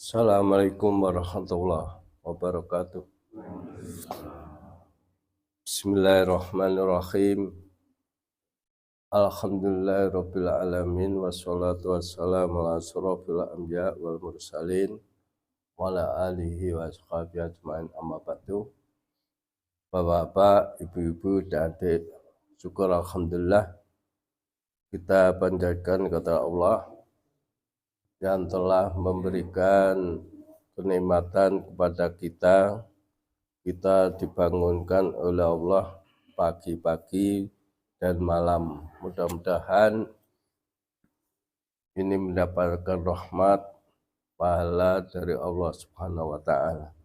Assalamualaikum warahmatullahi wabarakatuh. Bismillahirrahmanirrahim. Alhamdulillahirabbil alamin wassalatu wassalamu ala asyrofil anbiya wal mursalin wa ala alihi wa sahbihi ajmain amma ba'du. Bapak-bapak, ibu-ibu dan adik, syukur alhamdulillah kita panjatkan kepada Allah yang telah memberikan kenikmatan kepada kita dibangunkan oleh Allah pagi-pagi dan malam. Mudah-mudahan ini mendapatkan rahmat pahala dari Allah Subhanahu wa taala.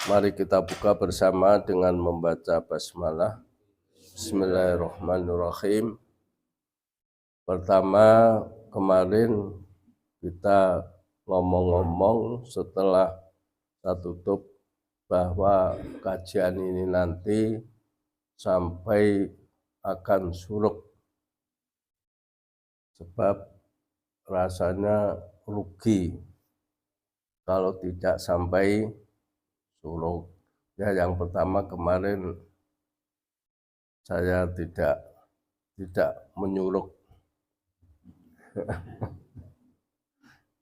Mari kita buka bersama dengan membaca basmalah. Bismillahirrahmanirrahim. Pertama, kemarin kita ngomong-ngomong setelah kita tutup bahwa kajian ini nanti sampai akan suruk, sebab rasanya rugi kalau tidak sampai suruk. Ya, yang pertama kemarin saya tidak menyuruk.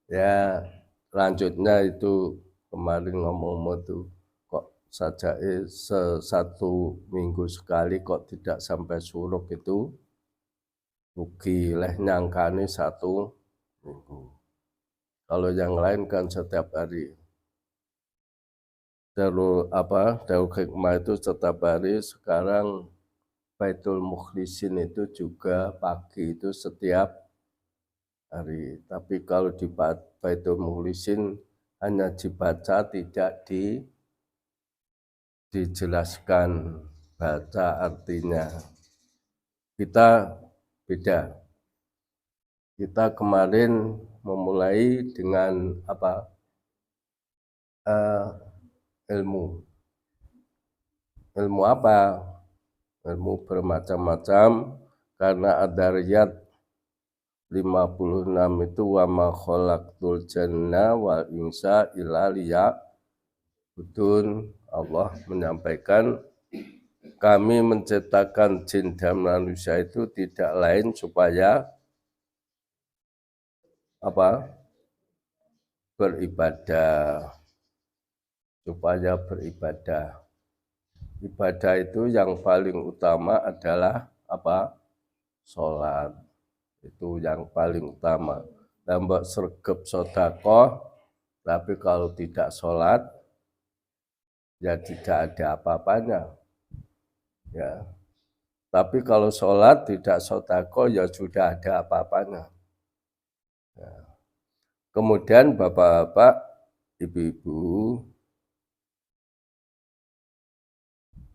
Ya, lanjutnya itu kemarin ngomong itu kok saja satu minggu sekali kok tidak sampai suruk itu rugi, leh nyangkane satu minggu. Kalau yang lain kan setiap hari. Darul hikmah itu setiap hari. Sekarang Baitul Mukhlisin itu juga pagi itu setiap hari. Tapi kalau di Baitul Mukhlisin hanya dibaca, tidak dijelaskan baca artinya. Kita beda. Kita kemarin memulai dengan ilmu. Ilmu apa? Ilmu bermacam-macam, karena ada ayat 56 itu wa ma khalaqtul janna wal insa illa liya'budun. Allah menyampaikan kami menciptakan jin dan manusia itu tidak lain supaya beribadah. Ibadah itu yang paling utama adalah sholat. Itu yang paling utama. Tambah sergep sedekah, tapi kalau tidak sholat ya tidak ada apa-apanya. Ya. Tapi kalau sholat tidak sedekah ya sudah ada apa-apanya. Ya. Kemudian bapak-bapak, ibu-ibu,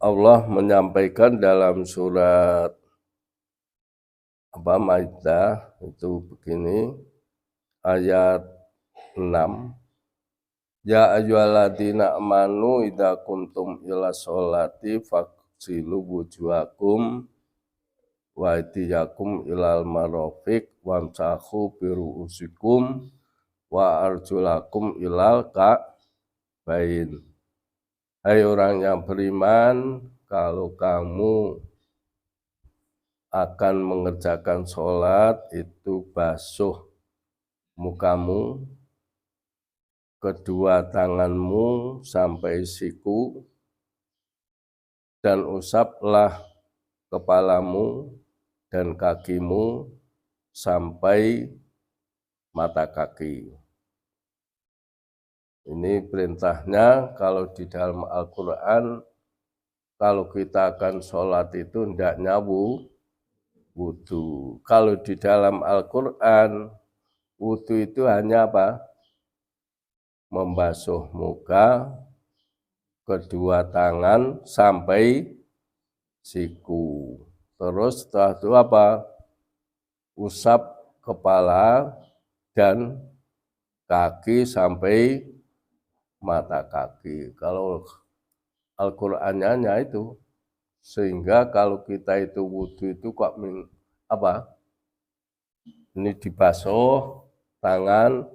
Allah menyampaikan dalam surat Maidah itu begini, ayat 6. Ya ayyuhalladzina amanu idza kuntum ila sholati faghsilu wujuhakum wa aydiyakum ilal marafiq wamsahu bi ru'usikum wa arjulakum ilal ka'bain. Hai orang yang beriman, kalau kamu akan mengerjakan sholat itu basuh mukamu, kedua tanganmu sampai siku, dan usaplah kepalamu dan kakimu sampai mata kaki. Ini perintahnya. Kalau di dalam Al-Quran, kalau kita akan sholat itu hendaknya wudu. Kalau di dalam Al-Quran, wudu itu hanya membasuh muka, kedua tangan sampai siku. Terus setelah itu usap kepala dan kaki sampai mata kaki. Kalau Al-Qur'annya hanya itu. Sehingga kalau kita itu wudu itu kok ini dibasuh tangan,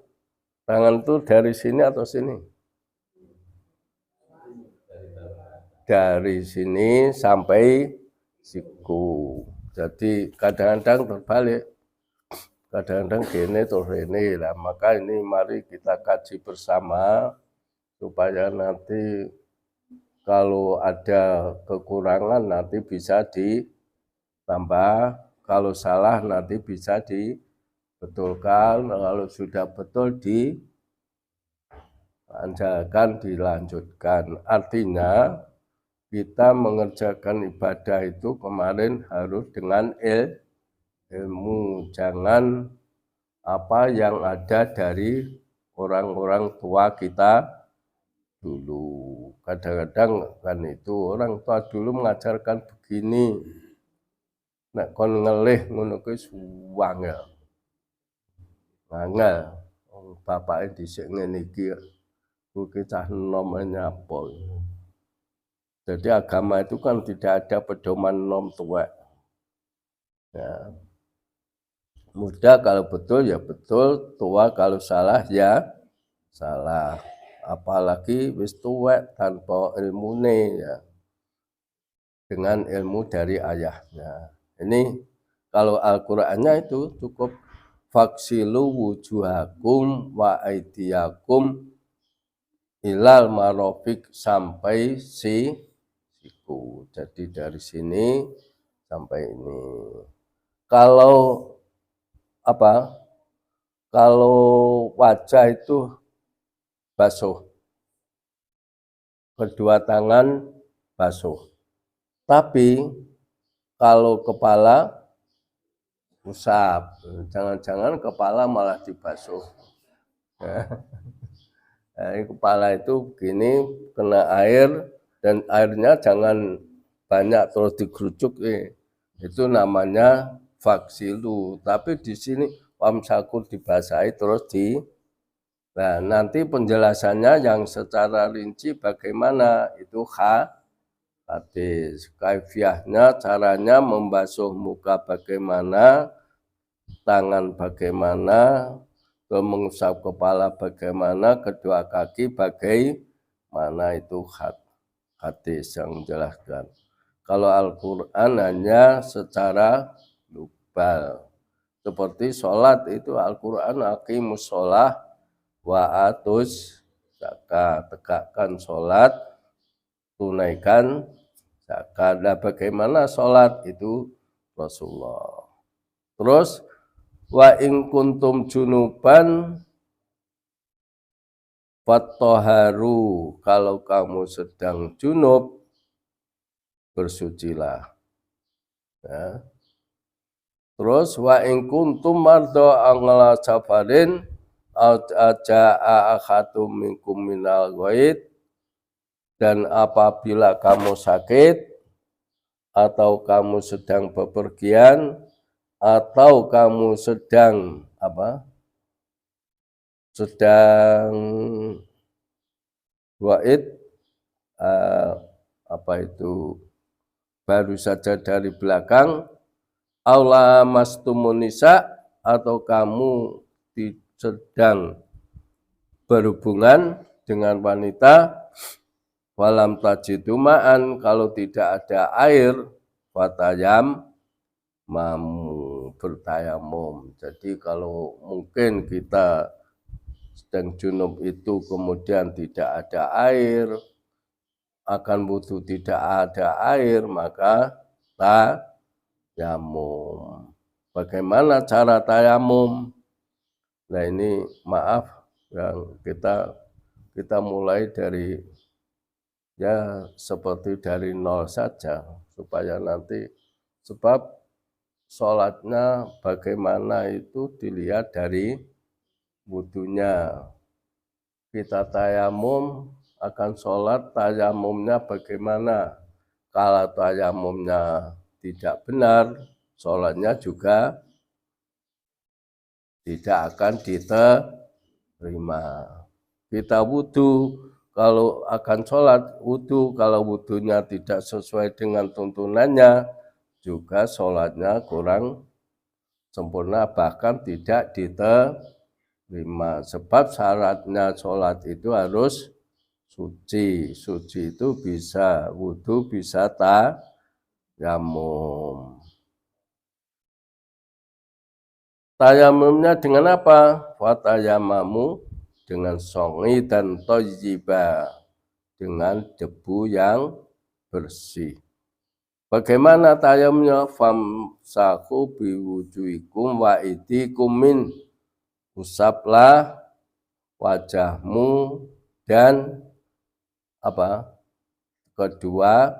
Tangan itu dari sini atau sini? Dari sini sampai siku. Jadi kadang-kadang terbalik. Kadang-kadang gini terus ini. Nah, maka ini mari kita kaji bersama supaya nanti kalau ada kekurangan nanti bisa ditambah. Kalau salah nanti bisa dibetulkan. Kalau sudah betul dilanjutkan. Artinya kita mengerjakan ibadah itu kemarin harus dengan ilmu, jangan apa yang ada dari orang-orang tua kita dulu. Kadang-kadang kan itu orang tua dulu mengajarkan begini, nek kon ngelih ngono kuwi wangel. Angel, bapake dhisik ngene iki kuwi cah enom nyapa. Jadi agama itu kan tidak ada pedoman nom tua. Ya. Muda kalau betul ya betul, tua kalau salah ya salah. Apalagi wis tuwek tanpa ilmune ya. Dengan ilmu dari ayahnya. Ini kalau Al-Qur'annya itu cukup faksilu wujuhakum wa aidiyakum ilal marofik sampai siku. Jadi dari sini sampai ini. Kalau apa? Kalau wajah itu basuh, kedua tangan basuh. Tapi kalau kepala usap, jangan-jangan kepala malah dibasuh. Nah, kepala itu begini kena air dan airnya jangan banyak terus digerucuk. Itu namanya faksilu. Tapi di sini wamsakur dibasahi terus Nah, nanti penjelasannya yang secara rinci bagaimana itu hadis. Kaifiahnya, caranya membasuh muka bagaimana, tangan bagaimana, mengusap kepala bagaimana, kedua kaki bagaimana, itu hadis yang menjelaskan. Kalau Al-Quran hanya secara global. Seperti sholat itu Al-Quran aqimus sholah wa atus zakat, tegakkan sholat, tunaikan zakat. Nah, bagaimana sholat itu Rasulullah. Terus wa in kuntum junuban fattoharu, kalau kamu sedang junub bersucilah. Ya. Terus wa in kuntum mardo angla safarin aja'a akhatum minkum minal ghaid, dan apabila kamu sakit atau kamu sedang bepergian atau kamu sedang sedang ghaid, itu baru saja dari belakang, aula mastumun nisa, atau kamu sedang berhubungan dengan wanita, walam tajidu ma'an, kalau tidak ada air, fatayam mamu, bertayamum. Jadi kalau mungkin kita sedang junub itu kemudian tidak ada air, akan butuh tidak ada air, maka tayamum. Bagaimana cara tayamum? Nah, ini maaf yang kita mulai dari ya seperti dari nol saja supaya nanti, sebab sholatnya bagaimana itu dilihat dari wudunya. Kita tayamum akan sholat, tayamumnya bagaimana? Kalau tayamumnya tidak benar, sholatnya juga tidak akan diterima. Kita wudhu, kalau akan sholat wudhu, kalau wudhunya tidak sesuai dengan tuntunannya, juga sholatnya kurang sempurna, bahkan tidak diterima. 5. Sebab syaratnya sholat itu harus suci. Suci itu bisa wudu, bisa tayamum. Tayamumnya dengan apa? Fatayamamu dengan songi dan toyiba, dengan debu yang bersih. Bagaimana tayamumnya? Famsahu biwujuikum wa idikum min. Usaplah wajahmu dan kedua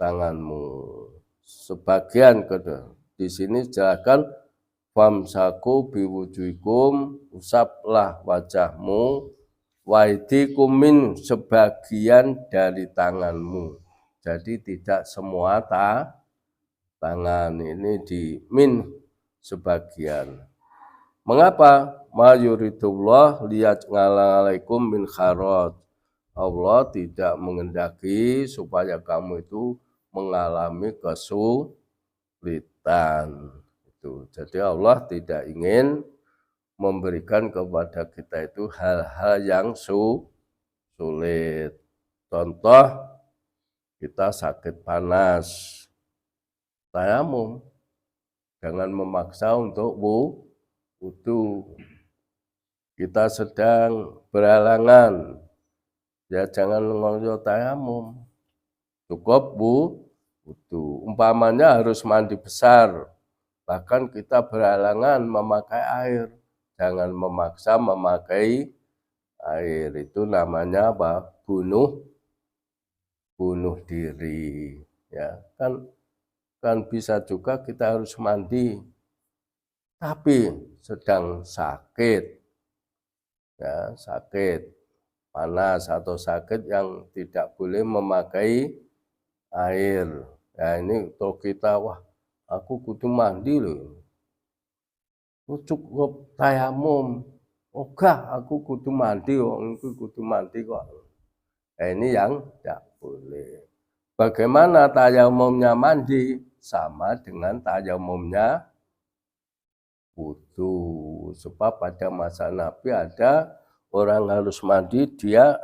tanganmu. Sebagian kedua. Di sini jelaskan famsaku biwujuikum, usaplah wajahmu, waidikum min, sebagian dari tanganmu. Jadi tidak semua tangan, ini di min sebagian. Mengapa? Ma yuridullah liyaj'alaikum min kharaj. Allah tidak mengendaki supaya kamu itu mengalami kesulitan. Jadi Allah tidak ingin memberikan kepada kita itu hal-hal yang sulit. Contoh, kita sakit panas, tayamum, jangan memaksa untuk wudu. Kita sedang berhalangan, ya jangan ngomong tayamum, cukup wudu. Umpamanya harus mandi besar, bahkan kita berhalangan memakai air, jangan memaksa memakai air. Itu namanya apa? Bunuh diri. Ya, kan bisa juga kita harus mandi, tapi sedang sakit, ya sakit panas atau sakit yang tidak boleh memakai air. Ya ini kalau kita, wah aku kudu mandi loh, cukup tayamum, enggak aku kudu mandi, aku kudu mandi kok. Nah, ini yang tidak boleh. Bagaimana tayamumnya mandi? Sama dengan tayamumnya wudu. Sebab pada masa Nabi ada orang harus mandi, dia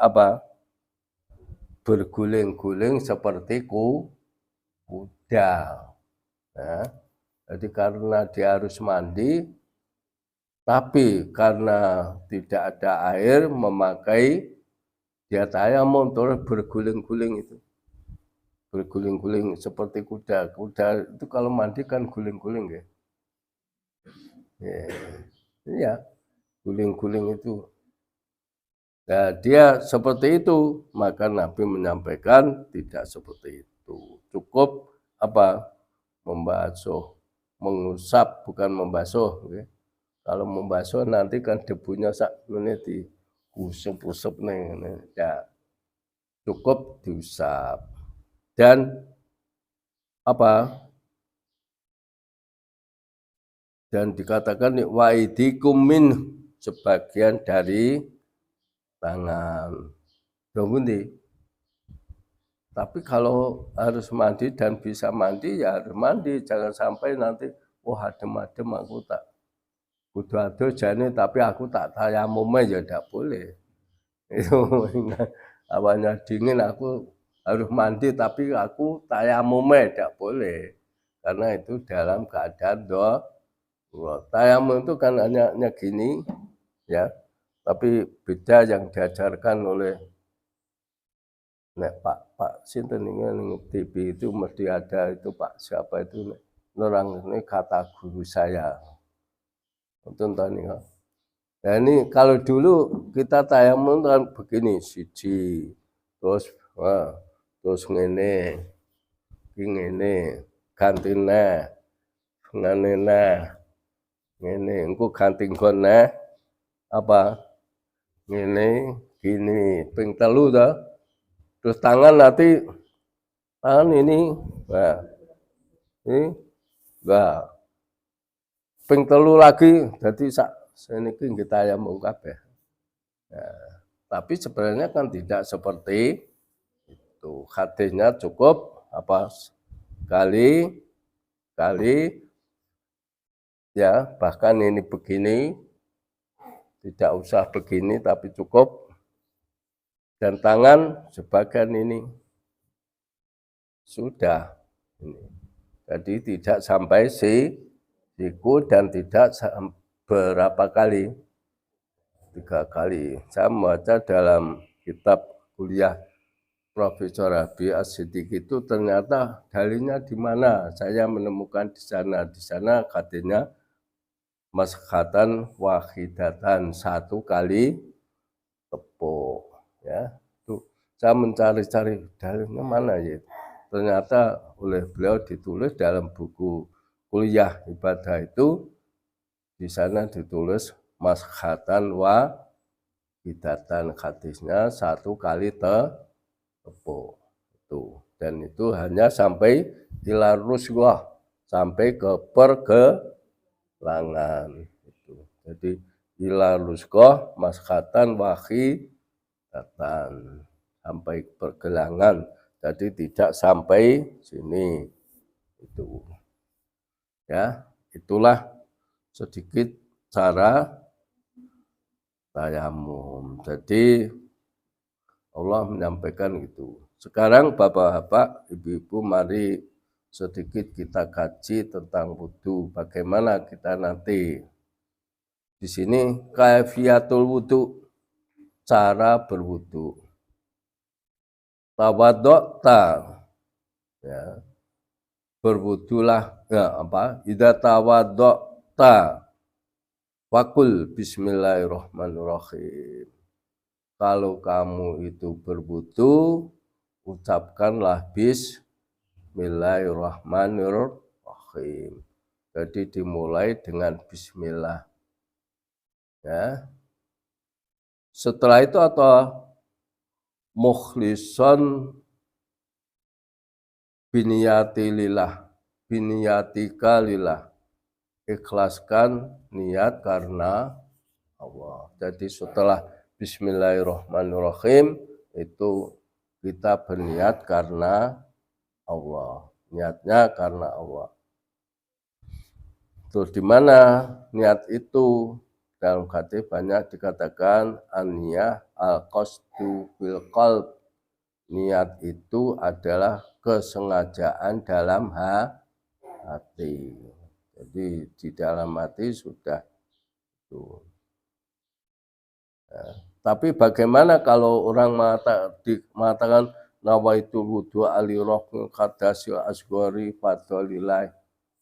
berguling-guling seperti kuda. Nah, jadi karena dia harus mandi, tapi karena tidak ada air memakai, dia tayamum terus berguling-guling itu. Berguling-guling seperti kuda. Kuda itu kalau mandi kan guling-guling ya. Iya, guling-guling itu. Nah, dia seperti itu, maka Nabi menyampaikan tidak seperti itu. Cukup membasuh, mengusap, bukan membasuh. Okay? Kalau membasuh nanti kan debunya ini diusap-usap nih. Ya, cukup diusap. Dan dan dikatakan waidikum min, sebagian dari tangan. Tapi kalau harus mandi dan bisa mandi, ya harus mandi. Jangan sampai nanti, adem-adem aku tak kudu ado jane, tapi aku tak tayamum ya tidak boleh. Itu awalnya dingin aku harus mandi, tapi aku tayamum tidak boleh. Karena itu dalam keadaan tayamum itu kan hanya gini, ya. Tapi beda yang diajarkan oleh Pak sinten ini TV itu mesti ada itu Pak siapa itu orang ini kata guru saya. Tonton ini. Nah ini kalau dulu kita tayamum kan begini, siji, terus ngene, ganti ngene, engko ganti nggon ngene, gini, ping telu dah. Terus tangan ini, ping telu lagi, jadi seniki kita tayamum kabeh. Tapi sebenarnya kan tidak seperti itu. Hadisnya cukup kali ya, bahkan ini begini, Tidak usah begini tapi cukup. Dan tangan sebagian ini sudah. Jadi tidak sampai siku dan tidak berapa kali. 3 kali. Saya membaca dalam kitab kuliah Profesor Habib As-Siddiq itu ternyata dalilnya di mana? Saya menemukan di sana. Di sana katanya maskhatan wahidatan, 1 kali tepuk. Ya, itu saya mencari-cari dalilnya mana ya. Ternyata oleh beliau ditulis dalam buku kuliah ibadah itu, di sana ditulis maskhatan wahidatan, hadisnya 1 kali tepuk itu, dan itu hanya sampai ila rusghah, sampai ke pergelangan itu. Jadi ila rusghah maskhatan wahidatan, sampai pergelangan, jadi tidak sampai sini itu. Ya, itulah sedikit cara tayamum. Jadi Allah menyampaikan itu. Sekarang Bapak-bapak, Ibu-ibu, mari sedikit kita kaji tentang wudu. Bagaimana kita nanti di sini kaifiyatul wudu, cara berwudu. Tawaddu'ta, ya, berwudulah, ya apa? Idza tawaddu'ta faqul bismillahirrahmanirrahim. Kalau kamu itu berwudu, ucapkanlah bismillahirrahmanirrahim. Jadi dimulai dengan bismillah. Ya. Setelah itu atau mukhlishon biniyati lillah, biniyatika lillah. Ikhlaskan niat karena Allah. Jadi setelah bismillahirrahmanirrahim itu kita berniat karena Allah. Niatnya karena Allah. Terus di mana niat itu? Dalam hadis banyak dikatakan an-niyah al-qasdu bil qalb. Niat itu adalah kesengajaan dalam hati. Jadi di dalam hati sudah itu. Ya. Tapi bagaimana kalau orang mengatakan nawaitul wudu ali rokul kadasil asgori fadolilai,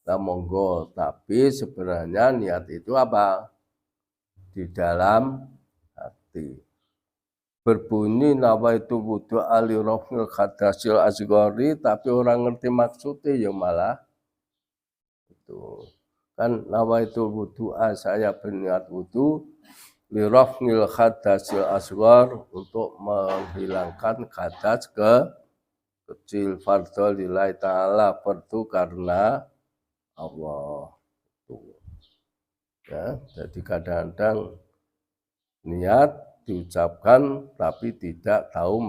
nah monggo. Tapi sebenarnya niat itu apa? Di dalam hati. Berbunyi nawaitul wudu ali rokul kadasil asgori, tapi orang ngerti maksudnya ya malah itu. Kan nawaitul wudu, saya berniat wudu lirafnil hadasil asghar, untuk menghilangkan hadas kecil, fardhu lillahi ta'ala, fardu karena Allah. Ya, jadi kadang-kadang niat diucapkan tapi tidak tahu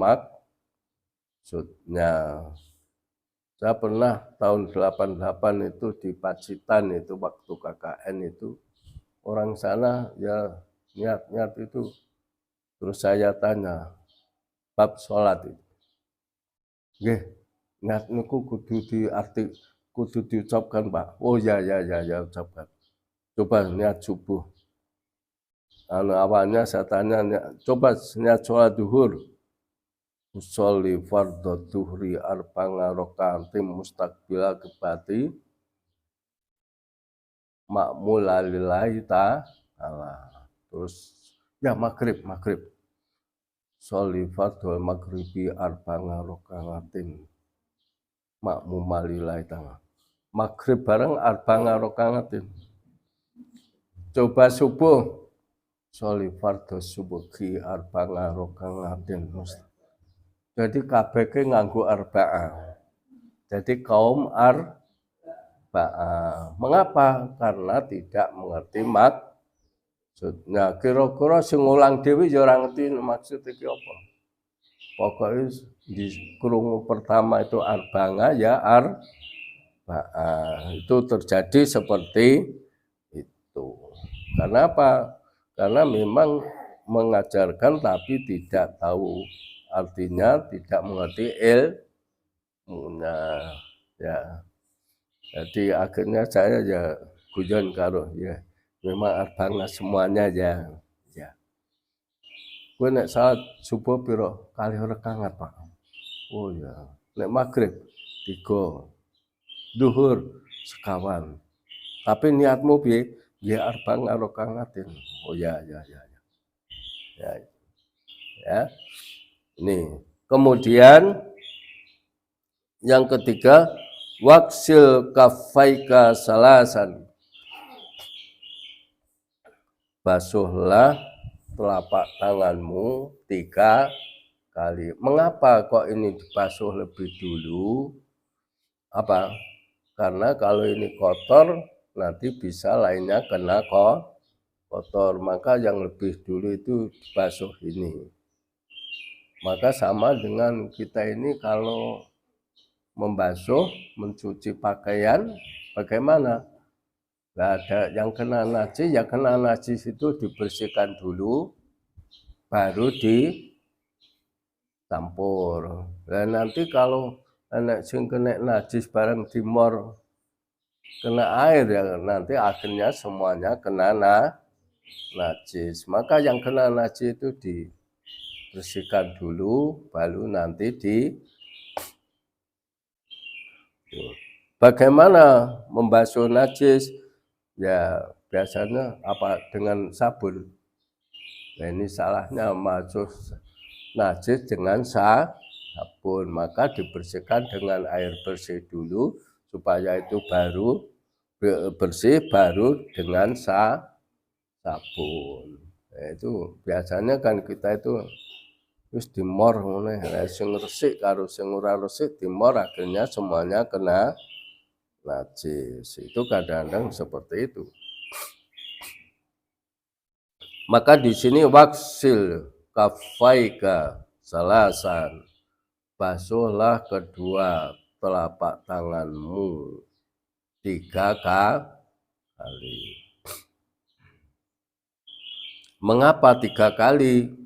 maksudnya. Saya pernah tahun 88 itu di Pacitan, itu waktu KKN itu, orang sana ya niat itu. Terus saya tanya bab sholat itu, nggih, niat niku kudu diucapkan Pak. Oh ya ucapkan. Coba niat subuh. Awalnya saya tanya, coba niat sholat duhur. Usolli fardhu duhri arba'an raka'atin mustaqbila qibati ma'mula lillahi ta'ala. Terus ya maghrib. Sholli fardhu maghribi arba'an raka'atin ma'muma lillahi ta'ala. Maghrib bareng arba'an raka'atin. Coba subuh. Sholli fardhu subuhi arba'an raka'atin. Jadi kabeh nganggo arba'ah. Jadi kaum arba'ah. Mengapa? Karena tidak mengerti maksudnya. Kira-kira sing ngulang dhewe ya ora ngerti maksud iki apa. Pokoknya di krungu pertama itu arba'ah ya arba'ah. Itu terjadi seperti itu. Karena apa? karena memang mengajarkan tapi tidak tahu artinya, tidak mengerti ilmunya. Ya, jadi akhirnya saya ya guyon karo ya memang arbang semuanya ya. Ya. Kowe nek salat subuh piro? 2 rakaat, Pak. Oh ya. Nek maghrib 3, duhur sekawan. Tapi niatmu piye? Ya arbang rakaatin. Oh ya. Ya. Ya. Ini. Kemudian yang ketiga, waksil kafaika salasan. Basuhlah telapak tanganmu 3 kali. Mengapa kok ini dibasuh lebih dulu? Apa? Karena kalau ini kotor, nanti bisa lainnya kena kotor. Maka yang lebih dulu itu dibasuh ini. Maka sama dengan kita ini kalau membasuh, mencuci pakaian, bagaimana? Nggak ada yang kena najis, ya kena najis itu dibersihkan dulu, baru dicampur. Dan nanti kalau anak sing kena najis bareng dimor kena air ya nanti akhirnya semuanya kena najis. Maka yang kena najis itu dibersihkan dulu, baru nanti Bagaimana membasuh najis? Ya biasanya apa dengan sabun. Nah ini salahnya masuk najis dengan sabun, maka dibersihkan dengan air bersih dulu supaya itu baru bersih, baru dengan sabun. Nah, itu biasanya kan kita itu terus dimor ngene, sing resik karo sing ora resik dimor akhirnya semuanya kena najis. Itu kadang-kadang seperti itu. Maka di sini waksil kafaika salasan. Basuhlah kedua telapak tanganmu 3 kali. Mengapa 3 kali?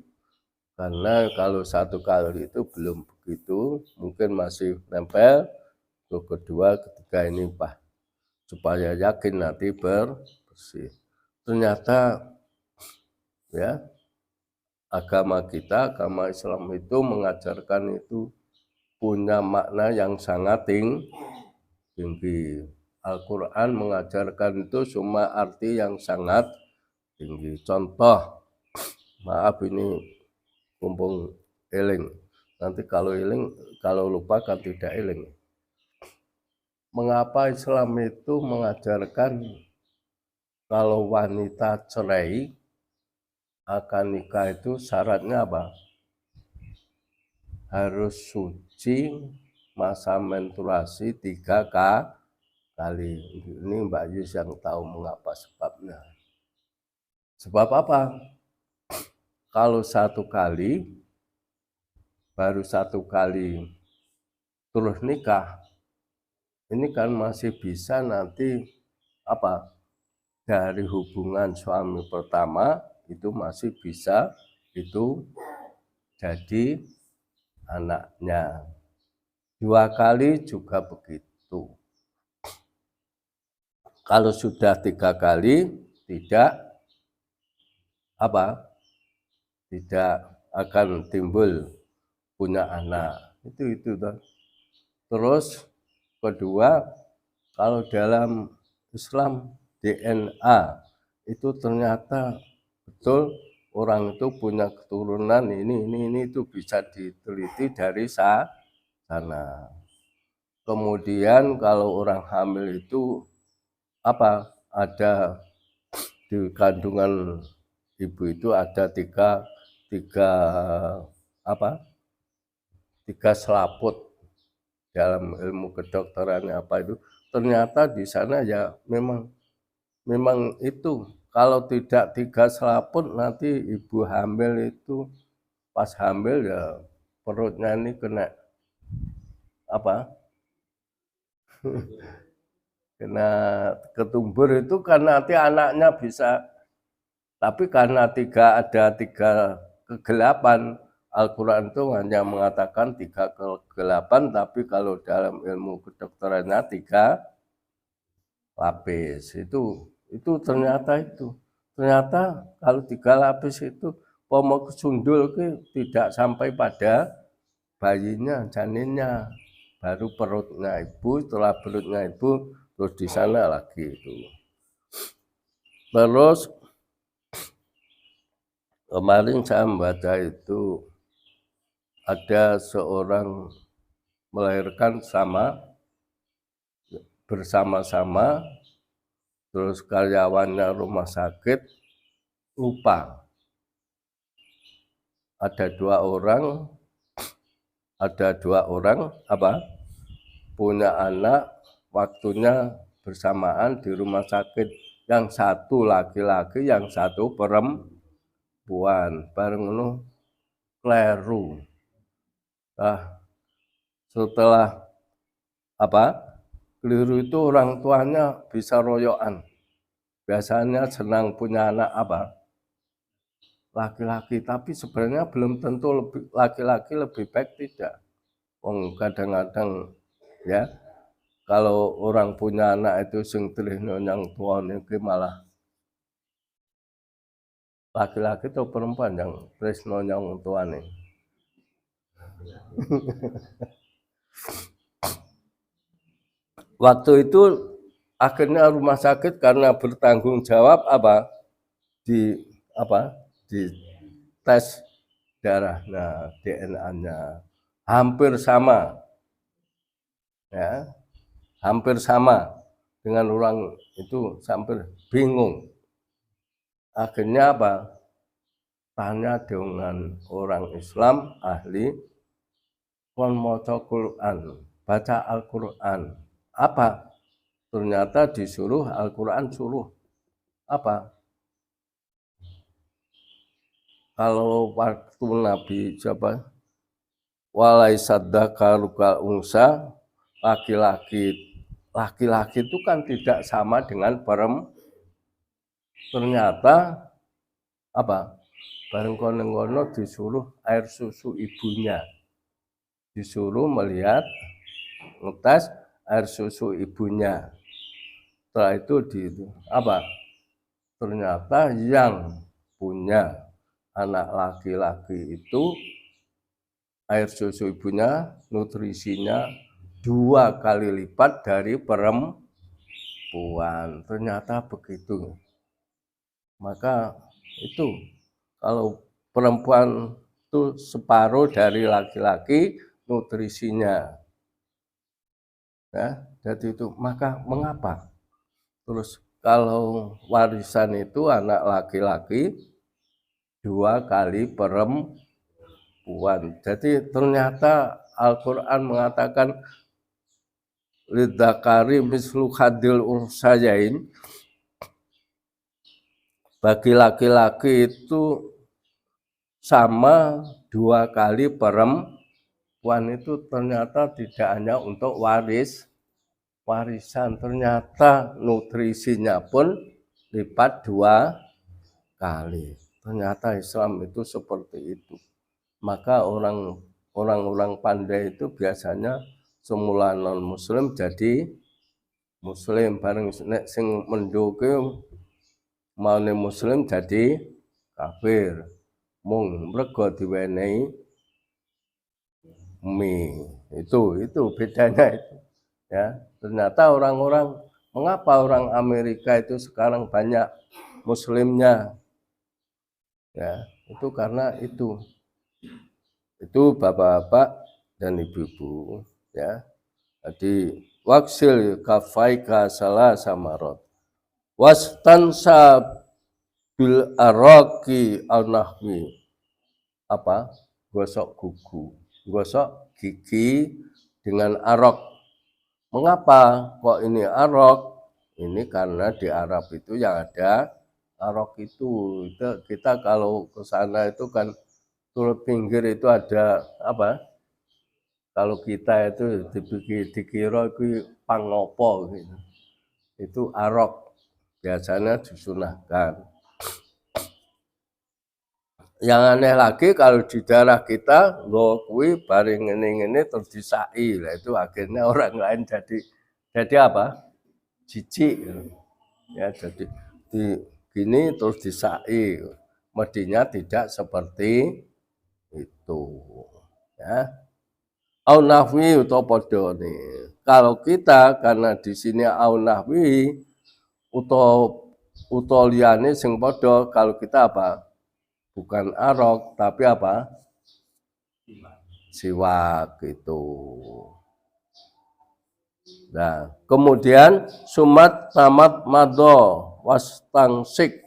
Karena kalau 1 kali itu belum begitu, mungkin masih nempel. Kedua, ketiga ini Pak, supaya yakin nanti bersih. Ternyata ya agama kita, agama Islam itu mengajarkan itu punya makna yang sangat tinggi. Al-Quran mengajarkan itu cuma arti yang sangat tinggi. Contoh, maaf ini mumpung eling. Nanti kalau eling, kalau lupa kan tidak eling. Mengapa Islam itu mengajarkan kalau wanita cerai akan nikah itu syaratnya apa? Harus suci masa menstruasi 3 kali. Ini Mbak Yus yang tahu mengapa sebabnya. Sebab apa? Kalau 1 kali, baru 1 kali terus nikah, ini kan masih bisa nanti apa? Dari hubungan suami pertama itu masih bisa itu jadi anaknya. 2 kali juga begitu. Kalau sudah 3 kali tidak apa? Tidak akan timbul punya anak. Itu toh. Terus kedua, kalau dalam Islam DNA itu ternyata betul orang itu punya keturunan ini itu bisa diteliti dari sana. Kemudian kalau orang hamil itu apa? Ada di kandungan ibu itu ada tiga apa? 3 selaput dalam ilmu kedokteran apa itu. Ternyata di sana ya memang itu kalau tidak 3 selaput nanti ibu hamil itu pas hamil ya perutnya ini kena apa? Kena ketumbur itu kan nanti anaknya bisa Tapi karena ada tiga kegelapan, Al-Quran itu hanya mengatakan tiga kegelapan, tapi kalau dalam ilmu kedokterannya tiga lapis. Itu ternyata kalau tiga lapis itu pomo kesundul tidak sampai pada bayinya, janinnya, baru perutnya ibu, setelah perutnya ibu, terus di sana lagi itu. Terus kemarin saya membaca itu ada seorang melahirkan bersama-sama, terus karyawannya rumah sakit lupa. Ada dua orang punya anak, waktunya bersamaan di rumah sakit. Yang satu laki-laki, yang satu perempuan. Bareng itu kleru. Nah, setelah keliru itu orang tuanya bisa royokan. Biasanya senang punya anak laki-laki, tapi sebenarnya belum tentu laki-laki lebih baik, tidak. Kadang-kadang ya, kalau orang punya anak itu sing trihno yang tua niki malah laki-laki atau perempuan yang tresno yang tuane. Waktu itu akhirnya rumah sakit karena bertanggung jawab di tes darah, nah DNA-nya hampir sama, ya, hampir sama dengan orang itu, sampai bingung. Akhirnya tanya dengan orang Islam ahli, kon maca Quran, baca Al-Quran. Ternyata disuruh Al-Quran suruh kalau waktu Nabi walai sadakaru kal unsa, laki-laki itu kan tidak sama dengan perempuan. Ternyata bareng kono disuruh air susu ibunya, disuruh melihat ngetes air susu ibunya. Setelah itu ternyata yang punya anak laki-laki itu air susu ibunya nutrisinya 2 kali lipat dari perempuan. Ternyata begitu. Maka itu kalau perempuan itu separuh dari laki-laki nutrisinya. Ya, jadi itu maka mengapa? Terus kalau warisan itu anak laki-laki 2 kali perempuan. Jadi ternyata Al-Quran mengatakan lidzakari mislu hadil unsayain, bagi laki-laki itu sama 2 kali perempuan. Itu ternyata tidak hanya untuk warisan, ternyata nutrisinya pun lipat 2 kali. Ternyata Islam itu seperti itu. Maka orang-orang pandai itu biasanya semula non muslim jadi muslim, bareng nek sing menduke maune muslim jadi kafir. Mung mergo diwenehi mie. Itu bedanya itu. Ya, ternyata mengapa orang Amerika itu sekarang banyak muslimnya? Ya, itu karena itu bapak-bapak dan ibu-ibu, ya. Jadi waksil kafaika salah samarot wastansa bil araki al-nahwi, gosok gigi dengan arok. Mengapa kok ini arok? Ini karena di Arab itu yang ada arok itu kita kalau ke sana itu kan turut pinggir itu ada kalau kita itu dikira itu pangopo gitu. Itu arok biasanya disunahkan. Yang aneh lagi kalau di daerah kita nggo kuwi bareng ngene-ngene terus disaki. Lah itu akhirnya orang lain jadi apa? Jijik. Ya, jadi gini terus disaki. Mestinya tidak seperti itu. Ya. Au nahwi utawa padha nih. Kalau kita karena di sini au nahwi utawa liyane sing padha, kalau kita apa? Bukan arok tapi apa? Siwak gitu. Nah, kemudian sumat tamat mado wastangsik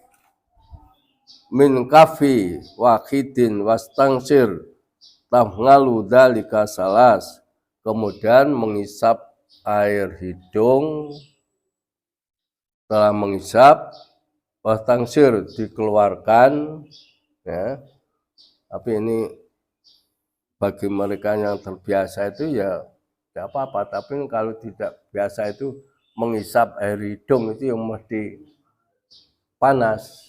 min kafi wahidin wastangsir tafngalu dalika salas. Kemudian mengisap air hidung, setelah mengisap wastangsir dikeluarkan, ya. Tapi ini bagi mereka yang terbiasa itu ya tidak apa-apa, tapi kalau tidak biasa itu mengisap air hidung itu yang mesti panas.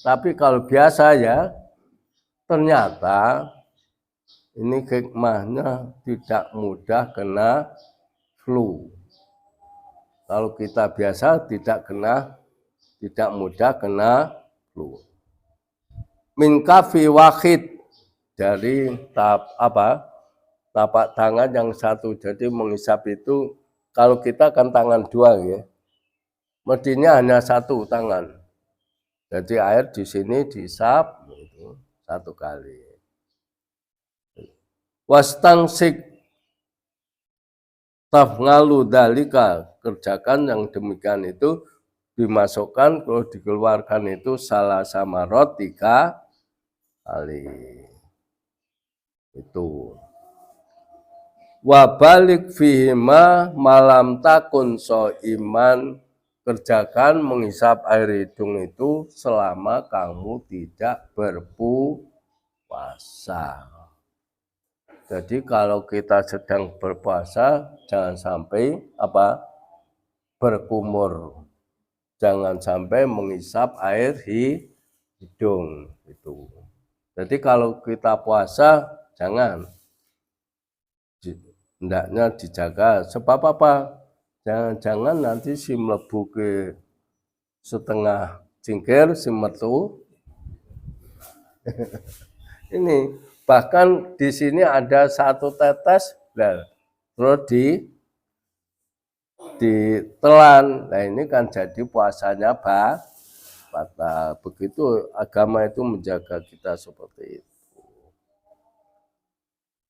Tapi kalau biasa ya ternyata ini hikmahnya tidak mudah kena flu. Kalau kita biasa tidak mudah kena flu. Min kafi wahid, dari tapak tangan yang satu. Jadi mengisap itu kalau kita kan tangan dua ya, mestinya hanya satu tangan. Jadi air di sini diisap itu satu kali. Wastangsik tafngalu dalika, kerjakan yang demikian itu, dimasukkan kalau dikeluarkan itu salah samarot 3 kali. Itu. Wabalik fihima malam takun so iman, kerjakan mengisap air hidung itu selama kamu tidak berpuasa. Jadi kalau kita sedang berpuasa jangan sampai apa? Berkumur. Jangan sampai mengisap air hidung itu. Jadi kalau kita puasa jangan, hendaknya dijaga. Sebab apa? Jangan-jangan nanti si mlebu ke setengah cingkir si metu. Ini bahkan di sini ada 1 tetes, terus ditelan. Nah ini kan jadi puasanya batal. Begitu agama itu menjaga kita seperti itu.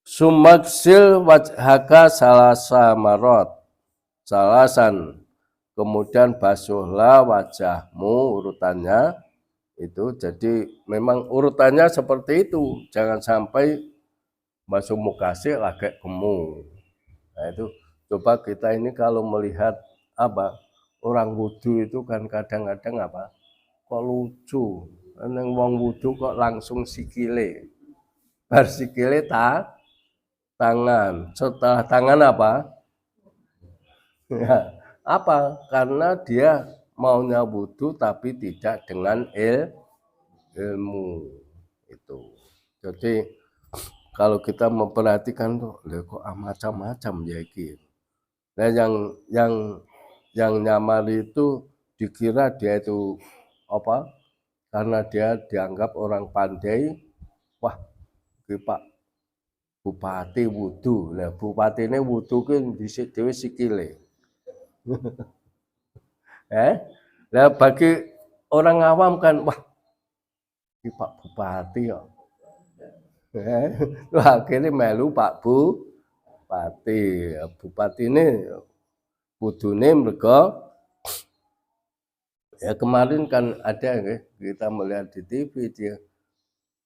Sumaksil wajhaka salasa marot, salasan. Kemudian basuhlah wajahmu, urutannya itu. Jadi memang urutannya seperti itu. Jangan sampai basuh muka sih lagi kemu. Nah itu coba kita ini kalau melihat apa orang wudhu itu kan kadang-kadang apa kok lucu. Neng wong wudhu kok langsung sikile. Bar sikile tangan. Setelah tangan apa? Ya, apa? Karena dia maunya wudhu tapi tidak dengan ilmu itu. Jadi kalau kita memperhatikan tuh, kok macam-macam ya iki. Nah yang nyamar itu dikira dia itu apa? Karena dia dianggap orang pandai. Wah, Pak Bupati wudhu. Nah, bupati ini wudhu kan dhisik dhewe sikile. Nah, bagi orang awam kan, wah, ini Pak Bupati kok. Akhirnya melu Pak Bupati. Bupati ini wudhune mergo ya kemarin kan ada ya, kita melihat di TV dia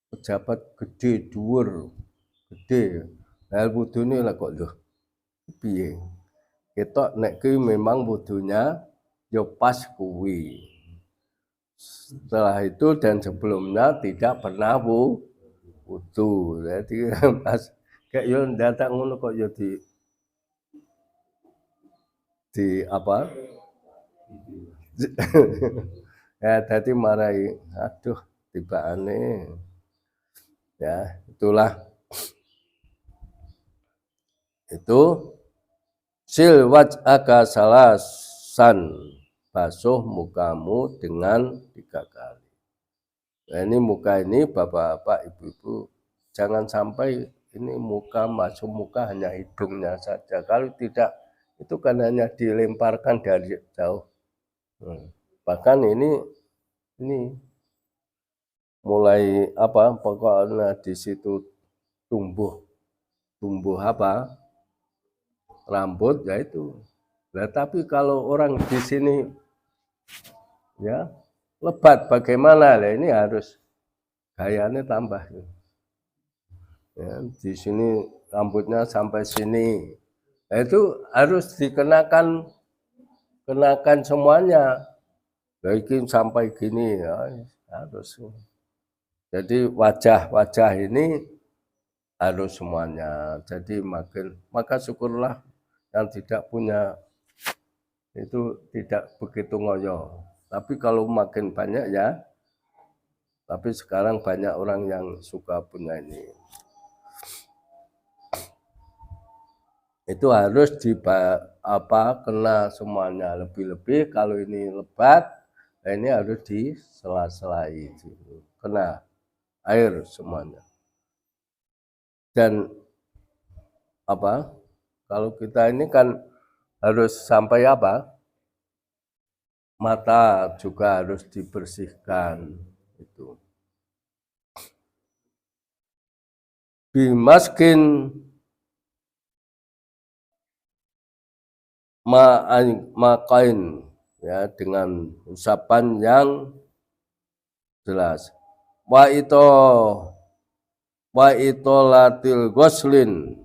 pejabat gede dhuwur, gede. Lah wudhune lah kok lho piye? Ketok nek kuwi memang wudhunya ya pas kuwi. Setelah itu dan sebelumnya tidak pernah wudhu. Jadi pas kayak yo datang ngono kok yo di apa? Ya tadi marahi, aduh tibane. Ya, itulah itu sil waj'aka salasan, basuh mukamu dengan 3 kali. Nah, ini muka ini bapak-bapak, ibu-ibu, jangan sampai ini muka masuk muka hanya hidungnya saja. Kalau tidak, itu kan hanya dilemparkan dari jauh. Bahkan ini mulai apa? Pokoknya di situ tumbuh apa? Rambut ya itu. Nah, tapi kalau orang di sini ya lebat bagaimana? Nah, ini harus gayanya tambah. Ya, di sini rambutnya sampai sini. Nah, itu harus dikenakan semuanya. Baik sampai gini ya, harus. Jadi wajah ini harus semuanya. Jadi maka syukurlah yang tidak punya itu tidak begitu ngoyo. Tapi kalau makin banyak ya, tapi sekarang banyak orang yang suka punya ini. Itu harus kena semuanya, lebih-lebih kalau ini lebat, nah ini harus disela-selai, kena air semuanya. Dan kalau kita ini kan harus sampai mata juga harus dibersihkan itu. Bimaskin makain ya, dengan usapan yang jelas. Wa itolatil ghuslin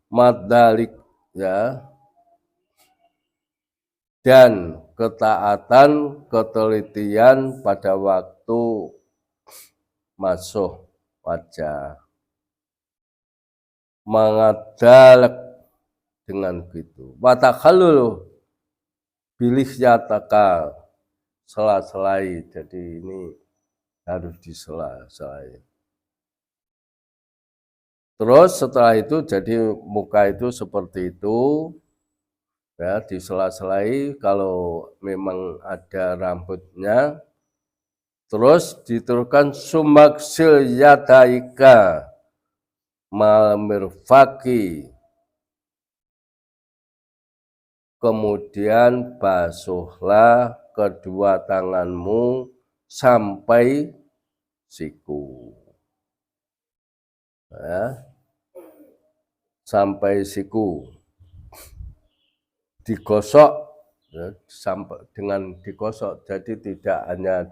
madalik ya, dan ketaatan ketelitian pada waktu masuk wajah, mengadalak dengan gitu. Watakhalul bilih yataka, sela-selai, jadi ini harus disela-selai. Terus setelah itu jadi muka itu seperti itu ya, disela-selai kalau memang ada rambutnya. Terus diteruskan sumaksil yadaika malmirfaki, kemudian basuhlah kedua tanganmu sampai siku ya, sampai siku digosok ya, sampai dengan digosok, jadi tidak hanya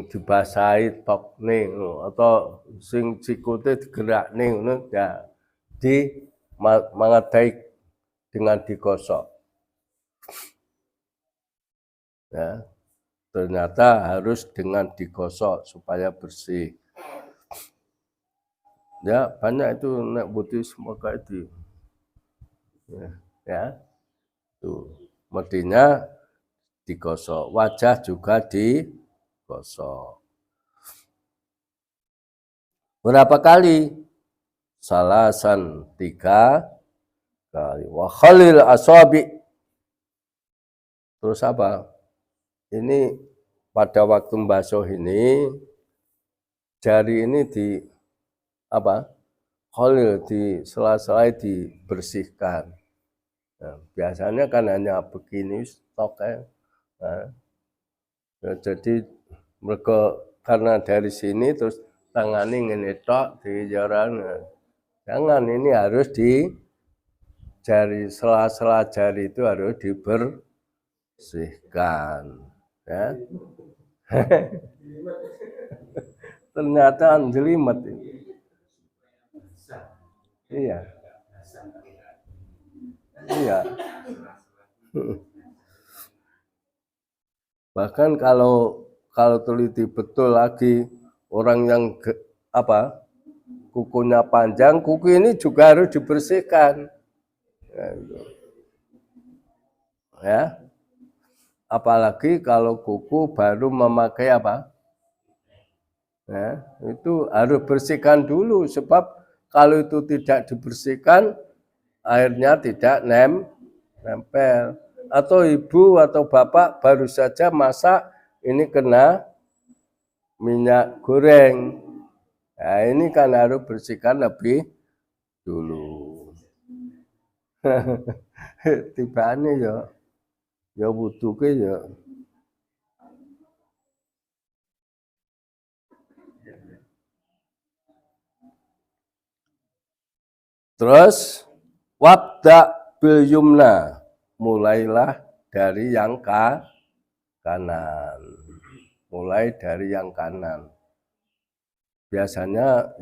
dibasahi tok ning atau sing sikute digerak ning ngono ya, mengadai dengan digosok ya, ternyata harus dengan digosok supaya bersih ya. Banyak itu nek putih semoga itu ya, tuh mestinya digosok, wajah juga digosok. Berapa kali? Salasan 3 kali. Wa khalil asabi. Terus apa? Ini pada waktu membasuh ini jari ini khalil, di sela-selai dibersihkan. Nah, biasanya kan hanya begini stok ya. Nah, jadi mereka karena dari sini terus tangani ngene tok di jaran. Jangan, ini harus di jari, sela-sela jari itu harus dibersihkan ya. Ternyata jelimet ini. Iya. Iya. Bahkan kalau teliti betul lagi, orang yang kukunya panjang, kuku ini juga harus dibersihkan. Ya. Apalagi kalau kuku baru memakai Ya, itu harus bersihkan dulu sebab kalau itu tidak dibersihkan airnya tidak nempel. Atau ibu atau bapak baru saja masak ini kena minyak goreng. Nah, ini kan harus bersihkan lebih dulu. Tibane ya wuduke ya. Terus wabda bil yumna, mulailah dari yang kanan. Mulai dari yang kanan. Biasanya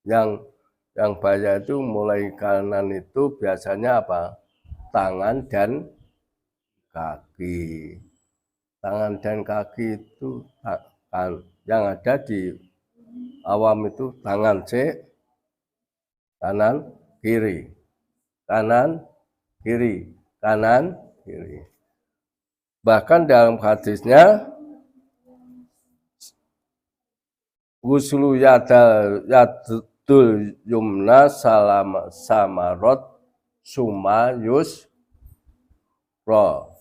yang bahaya itu mulai kanan itu biasanya apa? Tangan dan kaki. Tangan dan kaki itu yang ada di awam itu tangan C, kanan, kiri. Kanan, kiri. Kanan, kiri. Bahkan dalam hadisnya Wuslu yadul yumna samarot sumayus ro.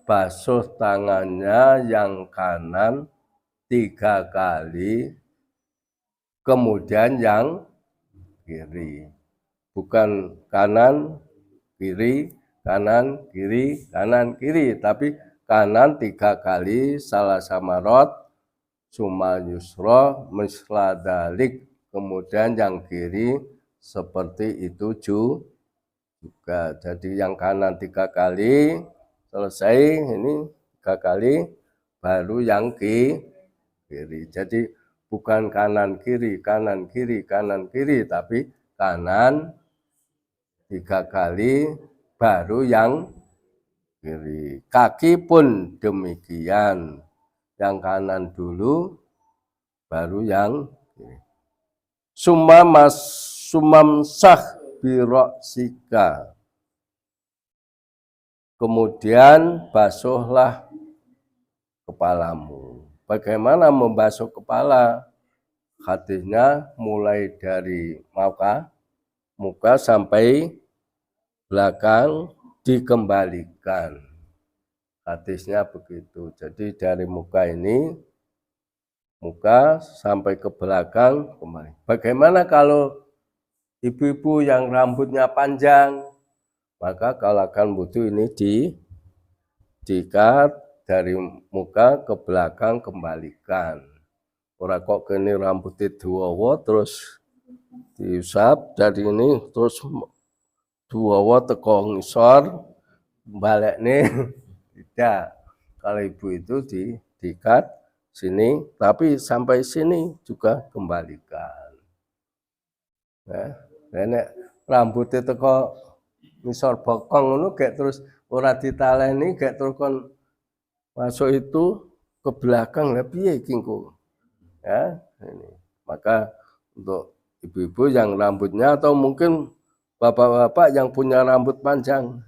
Basuh tangannya yang kanan 3 kali, kemudian yang kiri. Bukan kanan, kiri, kanan, kiri, kanan, kiri. Tapi kanan 3 kali, salah samarot, suma yusro, misladalik. Kemudian yang kiri seperti itu juga. Jadi yang kanan 3 kali, selesai ini 3 kali, baru yang kiri. Jadi bukan kanan kiri, kanan kiri, kanan kiri, tapi kanan 3 kali, baru yang kiri. Kaki pun demikian. Yang kanan dulu, baru yang kiri. Sumamsah biroksika. Kemudian basuhlah kepalamu. Bagaimana membasuh kepala? Hadisnya mulai dari muka sampai belakang dikembalikan. Hadisnya begitu. Jadi dari muka sampai ke belakang kembali. Bagaimana kalau ibu-ibu yang rambutnya panjang? Maka kalau akan butuh ini diikat dari muka ke belakang kembalikan. Ora kok kene rambutnya dawa terus diusap dari ini terus dawa teko ngisor balik nih. Tidak. Kalau ibu itu diikat sini, tapi sampai sini juga kembalikan. Nah, nenek rambutnya teko misal bokong ngono gek terus ora ditaleni gek terus kon masuk itu ke belakang lah piye iki engko. Ya, ini. Maka untuk ibu-ibu yang rambutnya atau mungkin bapak-bapak yang punya rambut panjang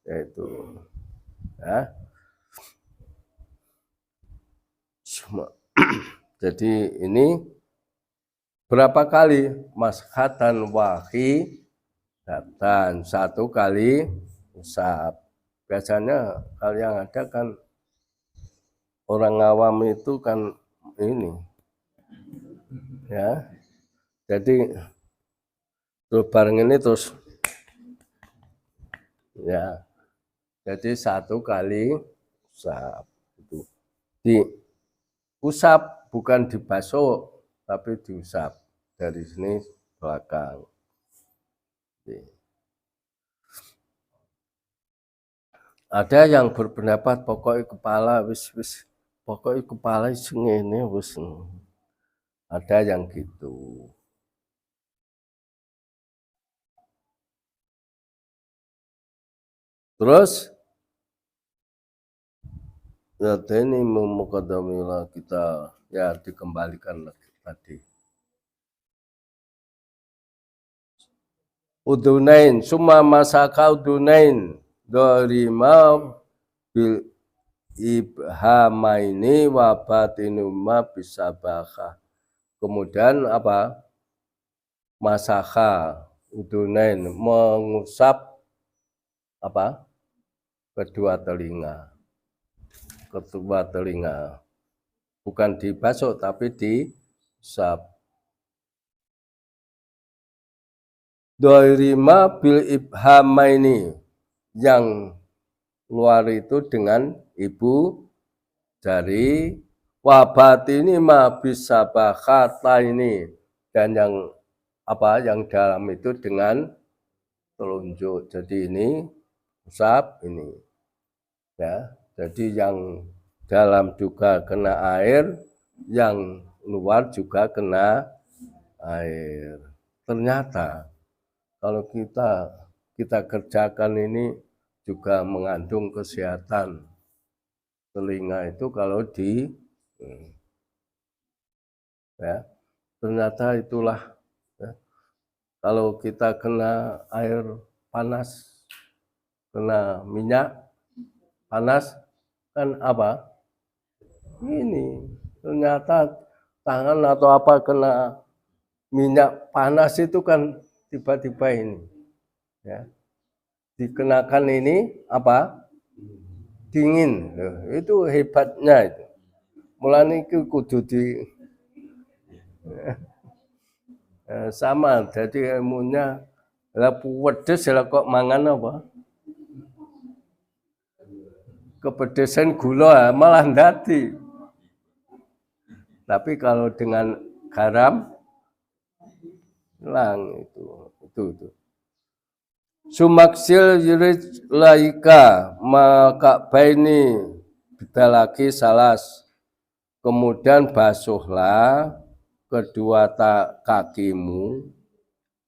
yaitu ya. Jadi ini berapa kali mashatan wahidatan, 1 kali usap. Biasanya kalau yang ada kan orang awam itu kan ini ya. Jadi terus bareng ini terus ya. Jadi 1 kali usap itu. Diusap bukan dibasuh tapi diusap dari sini belakang. Ada yang berpendapat pokoknya kepala wis pokoknya kepala ngene wis. Ada yang gitu. Terus ya ini memukadamilah kita ya dikembalikan lagi tadi. Udunain, summa masaka udunain, dorima bil ibhamaini wa batinuma bisabakah. Kemudian apa? Masakha udunain, mengusap apa? Kedua telinga. Bukan dibasuh tapi diusap. Doirima bil ibhamaini, yang luar itu dengan ibu jari, wabatini ma bisa bakata ini, dan yang apa, yang dalam itu dengan telunjuk. Jadi ini usap ini ya. Jadi yang dalam juga kena air, yang luar juga kena air. Ternyata kalau kita kerjakan ini juga mengandung kesehatan. Telinga itu kalau ya, ternyata itulah ya, kalau kita kena air panas, kena minyak panas, kan apa? Ini ternyata tangan atau apa kena minyak panas itu kan tiba-tiba ini ya, dikenakan ini apa? Dingin. Itu hebatnya itu. Mulane iki kudu di sama, jadi ilmunya lah pedes lah kok mangan apa? Kepedesan gula malah ndadi. Tapi kalau dengan garam hilang itu. Sumaksil yurid laika maka baini bidalaki salas. Kemudian basuhlah kedua kakimu.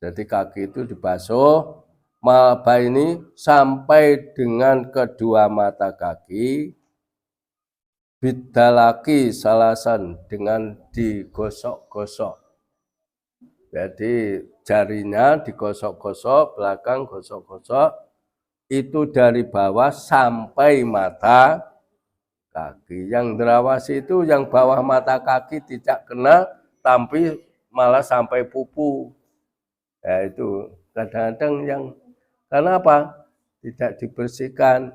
Jadi kaki itu dibasuh maba ini sampai dengan kedua mata kaki, bidalaki salasan, dengan digosok-gosok. Jadi jarinya digosok-gosok, belakang gosok-gosok, itu dari bawah sampai mata kaki. Yang derawasi itu yang bawah mata kaki tidak kena, tapi malah sampai pupu. Ya itu kadang-kadang yang karena apa? Tidak dibersihkan.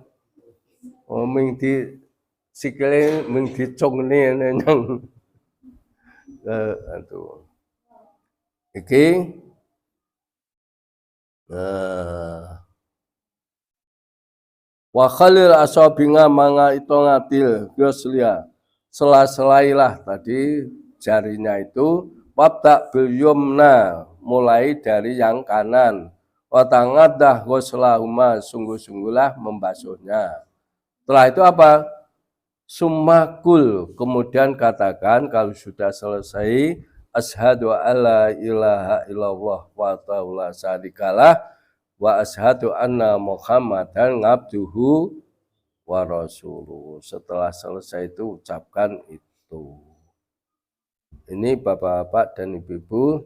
Oh, ming di sikile ming dicung ini yang itu. Iki wa khalil asabinga manga itu ngatil goslia. Sela-selailah tadi jarinya itu wabda bil yumna, mulai dari yang kanan. Wa tangaddah ghuslahuma, sungguh-sungguhlah membasuhnya. Setelah itu apa? Sumakul, kemudian katakan kalau sudah selesai, asyhadu alla ilaha illallah wa ta'ala syarikalah wa asyhadu anna muhammadan abduhu wa rasuluh. Setelah selesai itu ucapkan itu. Ini bapak-bapak dan ibu-ibu,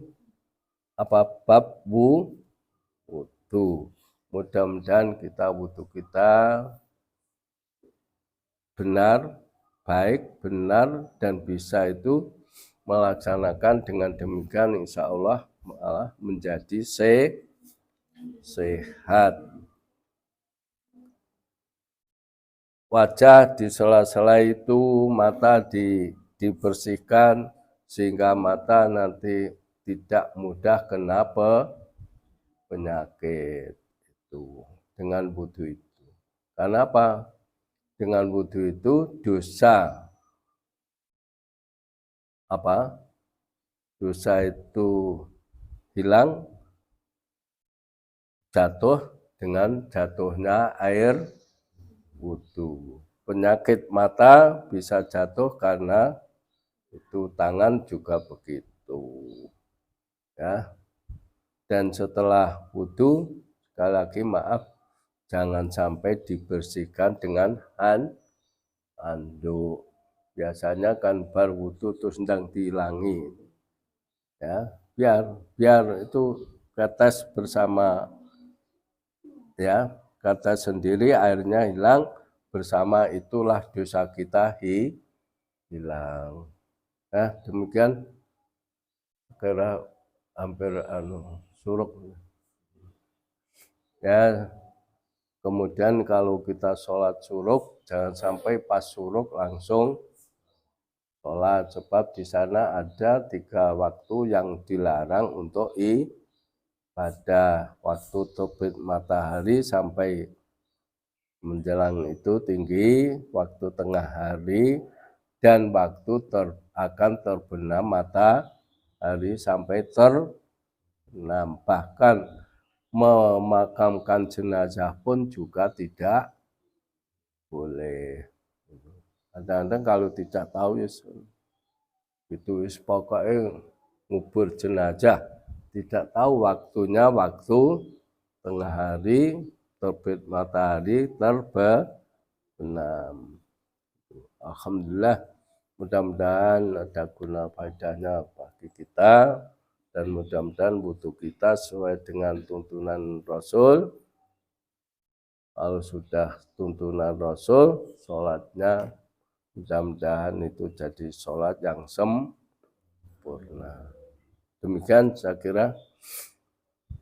apa bab wudu. Mudah-mudahan wudu kita benar, baik, benar, dan bisa itu melaksanakan dengan demikian insya Allah malah menjadi sehat. Wajah di sela-sela itu, mata dibersihkan sehingga mata nanti tidak mudah kena penyakit itu dengan wudu itu. Karena apa? Dengan wudu itu dosa apa? Dosa itu hilang jatuh dengan jatuhnya air wudu. Penyakit mata bisa jatuh karena itu, tangan juga begitu. Ya. Dan setelah wudu, sekali lagi maaf, jangan sampai dibersihkan dengan handuk. Biasanya kan bar wudu terus sedang dihilangi. Ya, biar itu ketes bersama ya, kata sendiri airnya hilang, bersama itulah dosa kita hilang. Nah, demikian kira hampir suruk. Ya, kemudian kalau kita sholat suruk, jangan sampai pas suruk langsung sholat, sebab di sana ada 3 waktu yang dilarang untuk ibadah. Waktu terbit matahari sampai menjelang itu tinggi, waktu tengah hari, dan waktu akan terbenam matahari sampai terbenam. Bahkan memakamkan jenazah pun juga tidak boleh. Kadang-kadang kalau tidak tahu ya itu pokoknya ngubur jenazah, tidak tahu waktunya, waktu tengah hari, terbit matahari, terbenam. Alhamdulillah, mudah-mudahan ada guna faedahnya bagi kita, dan mudah-mudahan wudhu kita sesuai dengan tuntunan Rasul. Kalau sudah tuntunan Rasul, sholatnya mudah-mudahan itu jadi sholat yang sempurna. Demikian saya kira,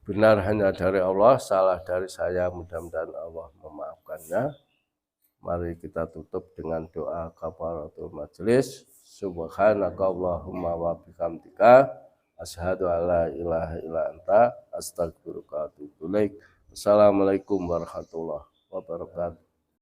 benar hanya dari Allah, salah dari saya, mudah-mudahan Allah memaafkannya. Mari kita tutup dengan doa kafaratul majelis. Subhanaka Allahumma wa bihamdika asyhadu alla ilaha illa anta astaghfiruka wa atubu ilaik. Assalamualaikum warahmatullahi wabarakatuh.